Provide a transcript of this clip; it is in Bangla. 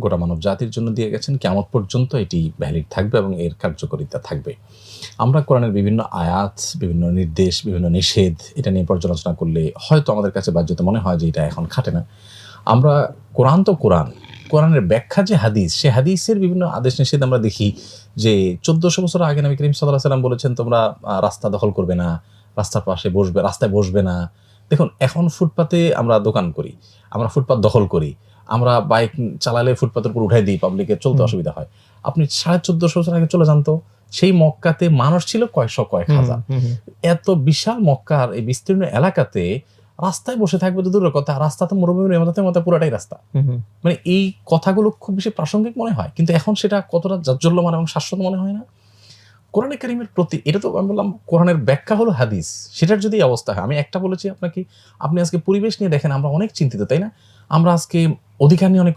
গোটা মানব জাতির জন্য দিয়ে গেছেন, কিয়ামত পর্যন্ত এটি ভ্যালিড থাকবে এবং এর কার্যকারিতা থাকবে। আমরা কোরআনের বিভিন্ন আয়াত, বিভিন্ন নির্দেশ, বিভিন্ন নিষেধ এটা নিয়ে পর্যালোচনা করলে হয়তো আমাদের কাছে বাহ্যত মনে হয় যে এটা এখন খাটে না। আমরা কোরআন তো কোরআন, কোরআনের ব্যাখ্যা যে হাদিস, সে হাদিসের বিভিন্ন আদেশ নিষেধ আমরা দেখি যে ১৪০০ বছর আগে নবী করিম সাল্লাল্লাহু আলাইহি ওয়াসাল্লাম বলেছেন তোমরা রাস্তা দখল করবে না, রাস্তার পাশে বসবে, রাস্তায় বসবে না। দেখুন এখন ফুটপাতে আমরা দোকান করি, আমরা ফুটপাত দখল করি, আমরা বাইক চালালে ফুটপাতের উপর উঠাই দিই, পাবলিকের চলতে অসুবিধা হয়। আপনি ১৪৫০ বছর আগে চলে যান তো, সেই মক্কাতে মানুষ ছিল কয়েক হাজার। এত বিশাল মক্কার এই বিস্তীর্ণ এলাকাতে রাস্তায় বসে থাকবে তো দূরের কথা, রাস্তা তো মরুভূমির ইমারতের মতো পুরাটাই রাস্তা। মানে এই কথাগুলো খুব বেশি প্রাসঙ্গিক মনে হয়, কিন্তু এখন সেটা কতটা জাজ্জল্যমান এবং শাশ্বত মনে হয় না। কোরআনে কারীমের প্রতি এটা তো আমি বললাম কোরআনের ব্যাখ্যা হলো হাদিস, সেটার যদি এই অবস্থা হয়, আমি একটা বলেছি আপনাকে, আপনি আজকে পরিবেশ নিয়ে দেখেন আমরা অনেক চিন্তিত, তাই না? আমরা আজকে অধিকার নিয়ে অনেক